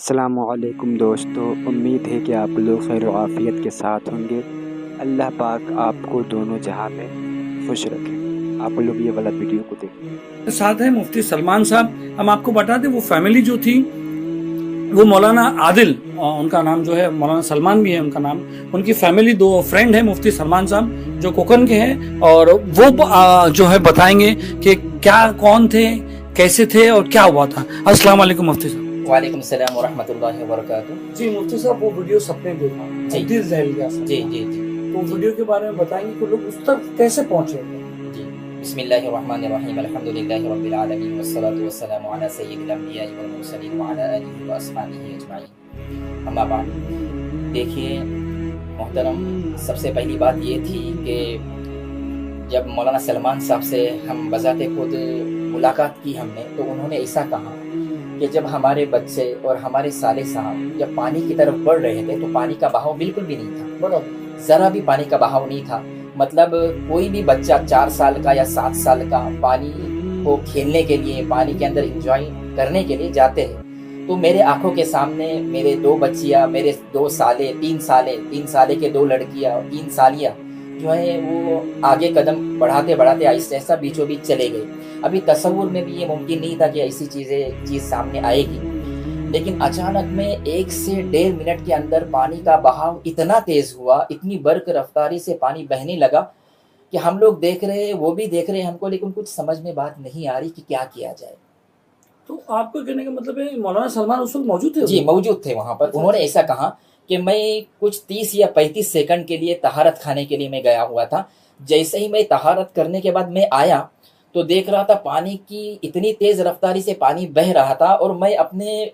السلام علیکم دوستو، امید ہے کہ آپ لوگ خیر و عافیت کے ساتھ ہوں گے۔ اللہ پاک آپ کو دونوں جہاں میں خوش رکھے۔ آپ لوگ یہ والا ویڈیو کو دیکھیں۔ ساتھ ہے مفتی سلمان صاحب۔ ہم آپ کو بتا دیں وہ فیملی جو تھی وہ مولانا عادل، ان کا نام جو ہے مولانا سلمان بھی ہے ان کا نام، ان کی فیملی دو فرینڈ ہے مفتی سلمان صاحب جو کوکن کے ہیں، اور وہ جو ہے بتائیں گے کہ کیا کون تھے، کیسے تھے اور کیا ہوا تھا۔ السلام علیکم مفتی صاحب۔ وعلیکم السلام ورحمۃ اللہ وبرکاتہ۔ جی مفتی صاحب، وہ ویڈیو سب نے دیکھا، جی جی جی جی تو ویڈیو کے بارے میں بتائیں گے کہ لوگ اس تک کیسے پہنچے۔ جی بسم اللہ الرحمن الرحیم، الحمد للہ رب العالمین والصلاۃ والسلام علی سید الانبیاء والمرسلین وعلی آلہ واصحابہ اجمعین، اما بعد۔ دیکھیے محترم، سب سے پہلی بات یہ تھی کہ جب مولانا سلمان صاحب سے ہم بذات خود ملاقات کی ہم نے، تو انہوں نے ایسا کہا کہ جب ہمارے بچے اور ہمارے صالح صاحب جب پانی کی طرف بڑھ رہے تھے تو پانی کا بہاؤ بالکل بھی نہیں تھا، ذرا بھی پانی کا بہاؤ نہیں تھا۔ مطلب کوئی بھی بچہ 4 سال کا یا 7 سال کا پانی کو کھیلنے کے لیے، پانی کے اندر انجوائے کرنے کے لیے جاتے ہیں، تو میرے آنکھوں کے سامنے میرے 2 بچیاں، میرے 2 سالے، 3 سالے کے 2 لڑکیاں، 3 سالیاں جو ہے وہ آگے قدم بڑھاتے بڑھاتے آہستہ آہستہ بیچوں بیچ چلے گئے۔ ابھی تصور میں بھی یہ ممکن نہیں تھا کہ ایسی چیز سامنے آئے گی، لیکن اچانک میں 1 سے 1.5 منٹ کے اندر پانی کا بہاؤ اتنا تیز ہوا، اتنی برق رفتاری سے پانی بہنے لگا کہ ہم لوگ دیکھ رہے ہیں، وہ بھی دیکھ رہے ہیں ہم کو، لیکن کچھ سمجھ میں بات نہیں آ رہی کہ کیا کیا جائے۔ تو آپ کو کہنے کا مطلب ہے مولانا سلمان اس وقت موجود تھے؟ جی موجود تھے وہاں پر۔ انہوں نے ایسا کہا کہ میں کچھ 30 یا 35 سیکنڈ کے لیے طہارت کھانے کے لیے میں گیا ہوا تھا، جیسے ہی میں طہارت کرنے کے بعد میں آیا تو دیکھ رہا تھا پانی کی اتنی تیز رفتاری سے پانی بہہ رہا تھا، اور میں اپنے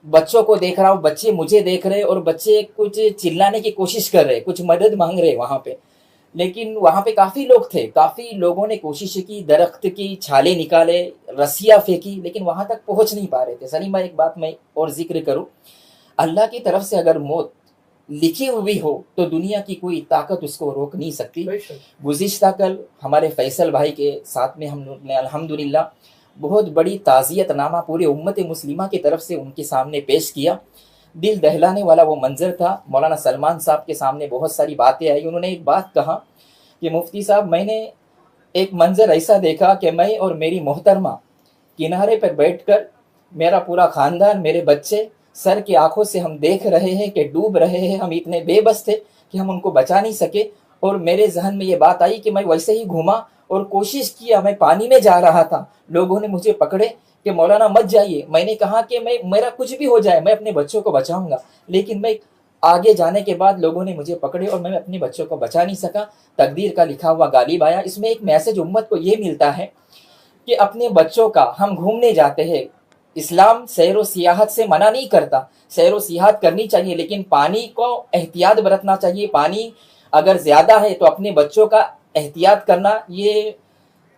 بچوں کو دیکھ رہا ہوں، بچے مجھے دیکھ رہے، اور بچے کچھ چلانے کی کوشش کر رہے، کچھ مدد مانگ رہے وہاں پہ، لیکن وہاں پہ کافی لوگ تھے، کافی لوگوں نے کوشش کی، درخت کی چھالیں نکالے، رسیاں پھینکی، لیکن وہاں تک پہنچ نہیں پا رہے تھے۔ سلیمہ، ایک بات میں اور ذکر کروں، اللہ کی طرف سے اگر موت لکھی ہوئی ہو تو دنیا کی کوئی طاقت اس کو روک نہیں سکتی۔ گزشتہ کل ہمارے فیصل بھائی کے ساتھ میں ہم نے الحمدللہ بہت بڑی تعزیت نامہ پورے امت مسلمہ کی طرف سے ان کے سامنے پیش کیا۔ دل دہلانے والا وہ منظر تھا۔ مولانا سلمان صاحب کے سامنے بہت ساری باتیں آئی۔ انہوں نے ایک بات کہا کہ مفتی صاحب، میں نے ایک منظر ایسا دیکھا کہ میں اور میری محترمہ کنارے پر بیٹھ کر، میرا پورا خاندان، میرے بچے سر کی آنکھوں سے ہم دیکھ رہے ہیں کہ ڈوب رہے ہیں، ہم اتنے بے بس تھے کہ ہم ان کو بچا نہیں سکے، اور میرے ذہن میں یہ بات آئی کہ میں ویسے ہی گھوما اور کوشش کیا، میں پانی میں جا رہا تھا، لوگوں نے مجھے پکڑے کہ مولانا مت جائیے، میں نے کہا کہ میرا کچھ بھی ہو جائے میں اپنے بچوں کو بچاؤں گا، لیکن میں آگے جانے کے بعد لوگوں نے مجھے پکڑے اور میں اپنے بچوں کو بچا نہیں سکا، تقدیر کا لکھا ہوا غالب آیا۔ اس میں ایک میسج امت کو یہ ملتا ہے کہ اپنے بچوں کا، ہم گھومنے جاتے ہیں، اسلام سیر و سیاحت سے منع نہیں کرتا، سیر و سیاحت کرنی چاہیے، لیکن پانی کو احتیاط برتنا چاہیے۔ پانی اگر زیادہ ہے تو اپنے بچوں کا احتیاط کرنا یہ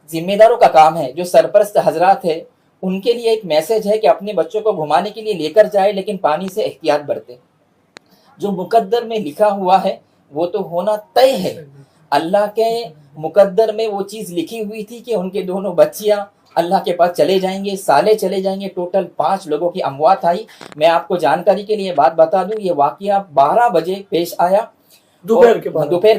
ذمہ داروں کا کام ہے، جو سرپرست حضرات ہیں ان کے لیے ایک میسج ہے کہ اپنے بچوں کو گھمانے کے لیے لے کر جائے، لیکن پانی سے احتیاط برتے۔ جو مقدر میں لکھا ہوا ہے وہ تو ہونا طے ہے، اللہ کے مقدر میں وہ چیز لکھی ہوئی تھی کہ ان کے دونوں بچیاں اللہ کے پاس چلے جائیں گے، سالے چلے جائیں گے۔ ٹوٹل 5 لوگوں کی اموات آئی۔ میں آپ کو جانکاری کے لیے بات بتا دوں، یہ واقعہ 12 بجے پیش آیا، دوپہر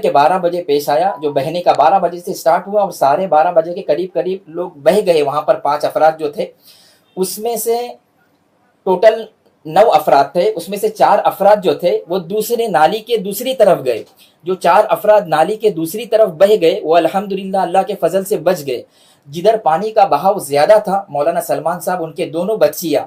کے 12 بجے پیش آیا، جو بہنے کا 12 بجے سے سٹارٹ ہوا، اور 12:30 بجے کے قریب لوگ بہہ گئے وہاں پر۔ 5 افراد جو تھے اس میں سے ٹوٹل 9 افراد تھے، اس میں سے 4 افراد جو تھے وہ دوسرے نالی کے دوسری طرف گئے۔ جو 4 افراد نالی کے دوسری طرف بہ گئے وہ الحمدللہ اللہ کے فضل سے بچ گئے۔ جدھر پانی کا بہاؤ زیادہ تھا، مولانا سلمان صاحب، ان کے دونوں بچیاں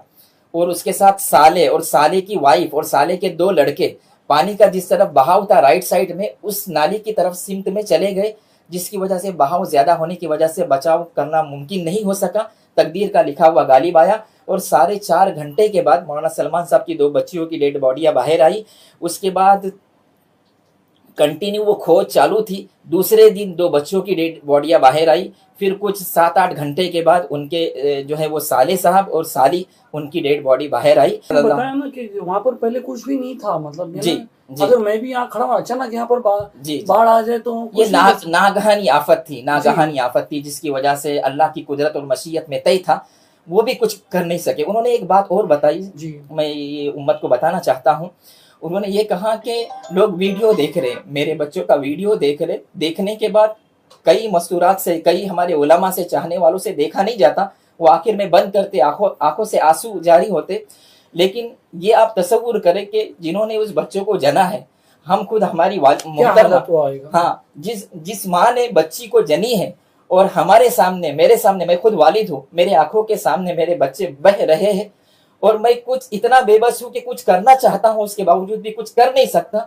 اور اس کے ساتھ سالے اور سالے کی وائف اور سالے کے 2 لڑکے، پانی کا جس طرف بہاؤ تھا رائٹ سائڈ میں، اس نالی کی طرف سمت میں چلے گئے، جس کی وجہ سے بہاؤ زیادہ ہونے کی وجہ سے بچاؤ کرنا ممکن نہیں ہو سکا۔ تقدیر کا لکھا ہوا غالب آیا، اور 4.5 گھنٹے کے بعد مولانا سلمان صاحب کی 2 بچیوں کی ڈیڈ باڈیاں باہر آئی۔ اس کے بعد کنٹینیو وہ کھوج چالو تھی۔ دوسرے دن 2 بچوں کی ڈیڈ باڈیاں باہر آئی، پھر کچھ 7-8 گھنٹے کے بعد ان کے جو ہے وہ سالے صاحب اور سالی، ان کی ڈیڈ باڈی باہر آئی۔ بتایا نا کہ وہاں پر پہلے کچھ بھی نہیں تھا، مطلب جی اگر میں بھی یہاں کھڑا ہوں اچانک یہاں پر باڑھ آ جائے تو یہ ناگہانی آفت تھی، ناگہانی آفت تھی، جس کی وجہ سے اللہ کی قدرت اور مشیت میں طے تھا۔ وہ بھی کچھ کر نہیں سکے. انہوں نے ایک بات اور بتائی, جی میں یہ امت کو بتانا چاہتا ہوں. انہوں نے یہ کہا کہ لوگ ویڈیو دیکھ رہے, میرے بچوں کا ویڈیو دیکھ رہے, دیکھنے کے بعد کئی مستورات سے, کئی ہمارے علماء سے, چاہنے والوں سے دیکھا نہیں جاتا, وہ آخر میں بند کرتے, آنکھوں سے آنسو جاری ہوتے. لیکن یہ آپ تصور کریں کہ جنہوں نے اس بچوں کو جنا ہے, ہم خود ہماری کیا محترمہ, حالت ہوا ہوگا. ہاں, جس ماں نے بچی کو جنی ہے, اور ہمارے سامنے, میرے سامنے, میں خود والد ہوں, میرے آنکھوں کے سامنے میرے بچے بہ رہے ہیں, اور میں کچھ اتنا بے بس ہوں کہ کچھ کرنا چاہتا ہوں, اس کے باوجود بھی کچھ کر نہیں سکتا.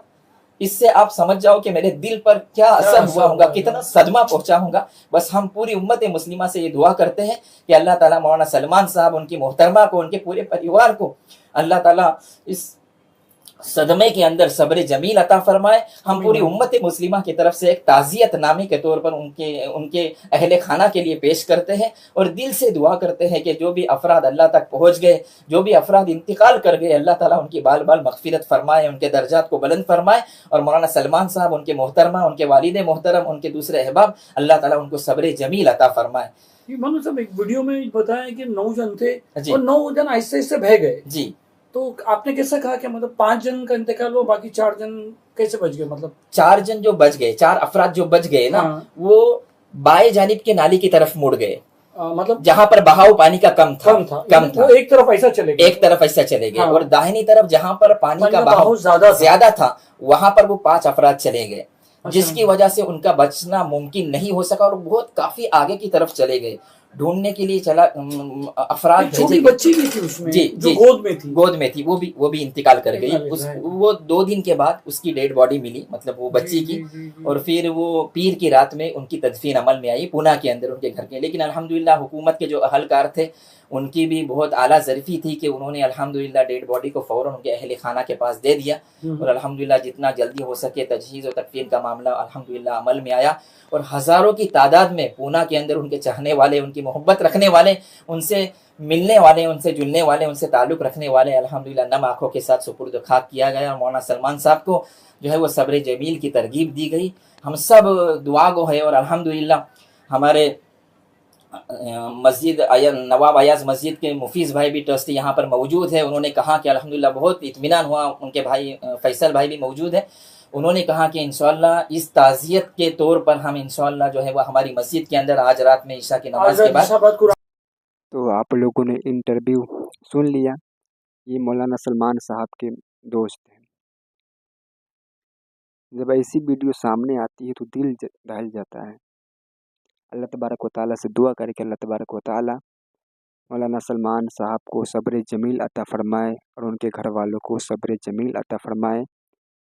اس سے آپ سمجھ جاؤ کہ میرے دل پر کیا اثر ہوا ہوگا, کتنا صدمہ پہنچا ہوگا. بس ہم پوری امت مسلمہ سے یہ دعا کرتے ہیں کہ اللہ تعالیٰ مولانا سلمان صاحب, ان کی محترمہ کو, ان کے پورے پریوار کو اللہ تعالیٰ اس صدمے کے اندر صبر جمیل عطا فرمائے. ہم پوری امت مسلمہ کی طرف سے ایک تعزیت نامے کے طور پر ان کے اہل خانہ کے لیے پیش کرتے ہیں, اور دل سے دعا کرتے ہیں کہ جو بھی افراد اللہ تک پہنچ گئے, جو بھی افراد انتقال کر گئے, اللہ تعالیٰ ان کی بال بال مغفرت فرمائے, ان کے درجات کو بلند فرمائے. اور مولانا سلمان صاحب, ان کے محترمہ, ان کے والد محترم, ان کے دوسرے احباب, اللہ تعالیٰ ان کو صبر جمیل عطا فرمائے. مولانا صاحب ایک ویڈیو میں بتایا کہ 9 جن تھے, جی. اور 9 جن آہستہ آہستہ بہ گئے. جی. تو آپ نے کیسا کہا کہ مطلب 5 جن کا انتقال ہوا, باقی 4 جن کیسے بچ گئے؟ مطلب 4 جن جو بچ گئے, 4 افراد جو بچ گئے نا, وہ بائیں جانب کے نالی کی طرف مڑ گئے, مطلب جہاں پر بہاؤ پانی کا کم تھا. وہ ایک طرف ایسا چلے گئے, ایک طرف ایسا چلے گئے, اور داہنی طرف جہاں پر پانی کا بہاؤ زیادہ تھا, وہاں پر وہ 5 افراد چلے گئے, جس کی وجہ سے ان کا بچنا ممکن نہیں ہو سکا, اور بہت کافی آگے کی طرف چلے گئے. ڈھونڈنے کے لیے چلا افراد, چھوٹی بچی بھی تھی اس میں, جی جو گود میں تھی, وہ بھی انتقال کر گئی. وہ 2 دن کے بعد اس کی ڈیڈ باڈی ملی, مطلب وہ بچی کی, اور پھر وہ پیر کی رات میں ان کی تدفین عمل میں آئی پونا کے اندر, ان کے گھر کے. لیکن الحمدللہ حکومت کے جو اہلکار تھے, ان کی بھی بہت اعلیٰ ظرفی تھی کہ انہوں نے الحمدللہ ڈیڈ باڈی کو فوراً ان کے اہل خانہ کے پاس دے دیا, اور الحمدللہ جتنا جلدی ہو سکے تجہیز و تکفین کا معاملہ الحمدللہ عمل میں آیا. اور ہزاروں کی تعداد میں پونا کے اندر ان کے چاہنے والے, ان کی محبت رکھنے والے, ان سے ملنے والے, ان سے جلنے والے, ان سے تعلق رکھنے والے الحمدللہ نم آنکھوں کے ساتھ سپرد خاک کیا گیا. مولانا سلمان صاحب کو جو ہے وہ صبر جمیل کی ترغیب دی گئی. ہم سب دعا گو ہے, اور الحمدللہ ہمارے مسجد نواب ایاز مسجد کے مفیظ بھائی بھی ٹرسٹی یہاں پر موجود ہے. انہوں نے کہا کہ الحمدللہ بہت اطمینان ہوا, ان کے بھائی فیصل بھائی بھی موجود ہے. انہوں نے کہا کہ انشاءاللہ اس تعزیت کے طور پر ہم انشاءاللہ جو ہے وہ ہماری مسجد کے اندر آج رات میں عشاء کی نماز کے بعد. تو آپ لوگوں نے انٹرویو سن لیا, یہ مولانا سلمان صاحب کے دوست ہیں. جب ایسی ویڈیو سامنے آتی ہے تو دل دہل جاتا ہے. اللہ تبارک و تعالیٰ سے دعا کرے کہ اللہ تبارک و تعالیٰ مولانا سلمان صاحب کو صبر جمیل عطا فرمائے, اور ان کے گھر والوں کو صبر جمیل عطا فرمائے,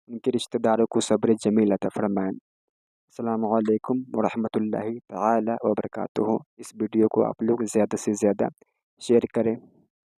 ان کے رشتہ داروں کو صبر جمیل عطا فرمائے. السلام علیکم ورحمۃ اللہ تعالی وبرکاتہ. اس ویڈیو کو آپ لوگ زیادہ سے زیادہ شیئر کریں.